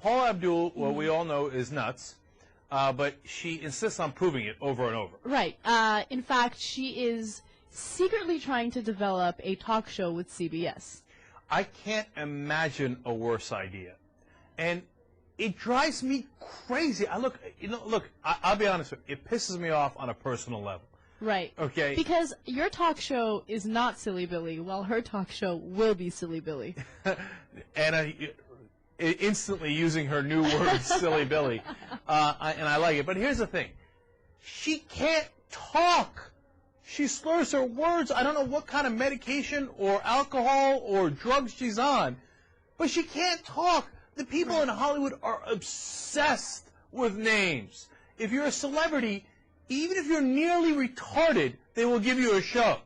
Paula Abdul, well, we all know, is nuts, but she insists on proving it over and over. Right. In fact, she is secretly trying to develop a talk show with CBS. I can't imagine a worse idea. And it drives me crazy. I'll be honest with you, it pisses me off on a personal level. Right. Okay. Because your talk show is not Silly Billy, while her talk show will be Silly Billy. And instantly using her new word, Silly Billy. And I like it. But here's the thing. She can't talk. She slurs her words. I don't know what kind of medication or alcohol or drugs she's on. But she can't talk. The people in Hollywood are obsessed with names. If you're a celebrity, even if you're nearly retarded, they will give you a show.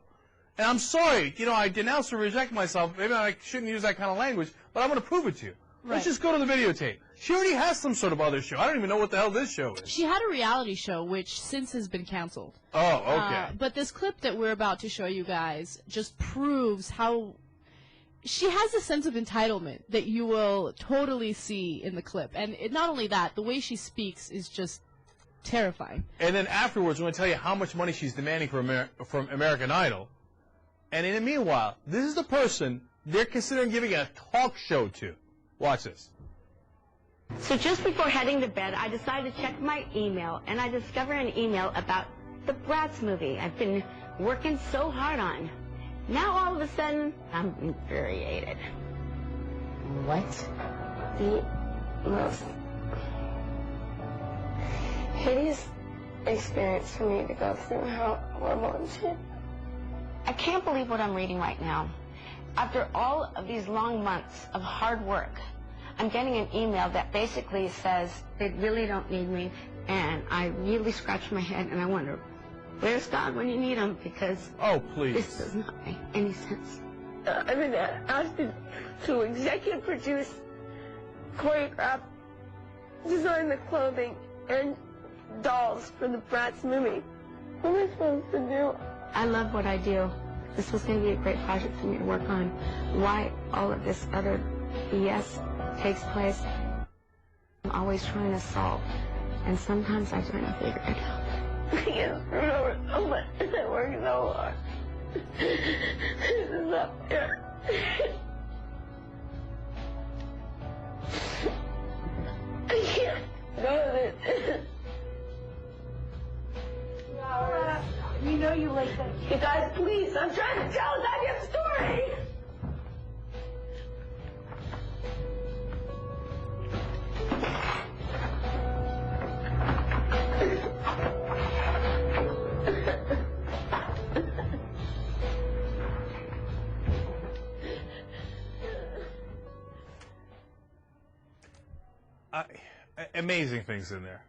And I'm sorry, I denounce or reject myself. Maybe I shouldn't use that kind of language, but I'm going to prove it to you. Right. Let's just go to the videotape. She already has some sort of other show. I don't even know what the hell this show is. She had a reality show, which since has been canceled. Oh, okay. But this clip that we're about to show you guys just proves how she has a sense of entitlement that you will totally see in the clip. And not only that, the way she speaks is just terrifying. And then afterwards, I'm going to tell you how much money she's demanding from American Idol. And in the meanwhile, this is the person they're considering giving a talk show to. Watch this. So just before heading to bed, I decided to check my email, and I discovered an email about the Bratz movie I've been working so hard on. Now all of a sudden, I'm infuriated. What? The most hideous experience for me to go through. How horrible and shit. I can't believe what I'm reading right now. After all of these long months of hard work, I'm getting an email that basically says they really don't need me, and I really scratch my head and I wonder, where's God when you need him? Because this does not make any sense. I've been asked to executive produce, choreograph, design the clothing, and dolls for the Bratz movie. What am I supposed to do? I love what I do. This was going to be a great project for me to work on. Why all of this other BS takes place, I'm always trying to solve. And sometimes I try to figure it out. I get screwed over so much. I work so hard. This is not fair. I can't go this. You know you like that. You guys, please, I'm trying to tell a goddamn story. Amazing things in there.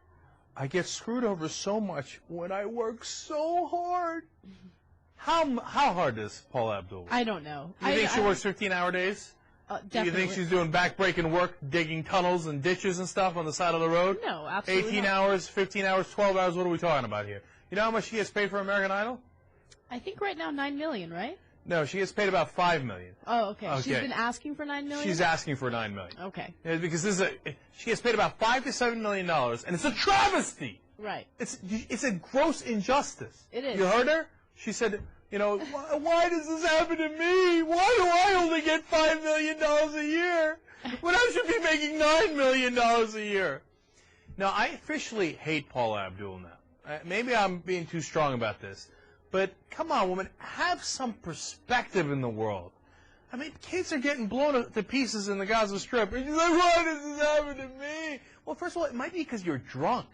I get screwed over so much when I work so hard. How hard is Paula Abdul? I don't know. Do you think she works 15-hour days? Definitely. Do you think she's doing back-breaking work, digging tunnels and ditches and stuff on the side of the road? No, absolutely 18 not. hours, 15 hours, 12 hours, what are we talking about here? You know how much she gets paid for American Idol? I think right now $9 million, right? No, she gets paid about $5 million. Oh, okay. She's been asking for $9 million? She's asking for $9 million. Okay. Yeah, because she gets paid about $5 to $7 million, and it's a travesty. Right. It's a gross injustice. It is. You heard her? She said, why does this happen to me? Why do I only get $5 million a year when I should be making $9 million a year? Now, I officially hate Paula Abdul now. Maybe I'm being too strong about this. But come on, woman, have some perspective in the world. I mean, kids are getting blown to pieces in the Gaza Strip. And you're like, why does this happen to me? Well, first of all, it might be because you're drunk.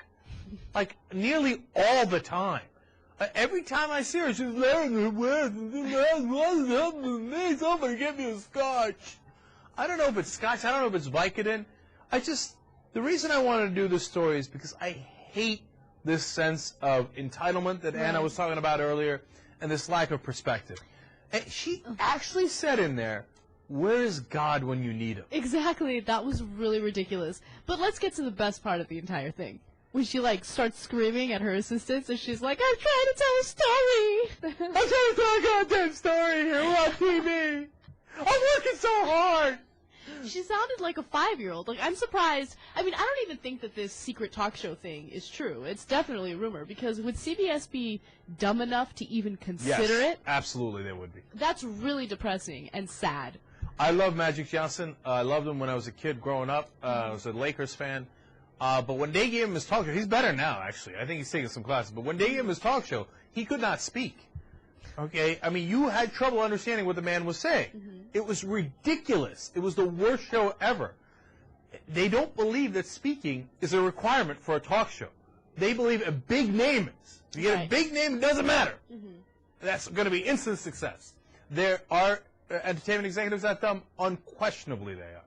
Like, nearly all the time. Every time I see her, she's laying her west. What's happening to me? Somebody give me a scotch. I don't know if it's scotch. I don't know if it's Vicodin. The reason I wanted to do this story is because I hate this sense of entitlement that Anna was talking about earlier, and this lack of perspective. And she actually said in there, where is God when you need him? Exactly. That was really ridiculous. But let's get to the best part of the entire thing. When she, starts screaming at her assistants, and she's like, I'm trying to tell a story. I'm trying to tell a goddamn story here. We're on TV. I'm working so hard. She sounded like a 5-year-old. Like, I'm surprised. I mean, I don't even think that this secret talk show thing is true. It's definitely a rumor, because would CBS be dumb enough to even consider it? Absolutely they would be. That's really depressing and sad. I love Magic Johnson. I loved him when I was a kid growing up. I was a Lakers fan. But when they gave him his talk show, he's better now, actually. I think he's taking some classes. But when they gave him his talk show, he could not speak. Okay? I mean, you had trouble understanding what the man was saying. It was ridiculous. It was the worst show ever. They don't believe that speaking is a requirement for a talk show. They believe a big name is. If you get a big name, it doesn't matter. That's going to be instant success. There are entertainment executives that dumb. Unquestionably they are.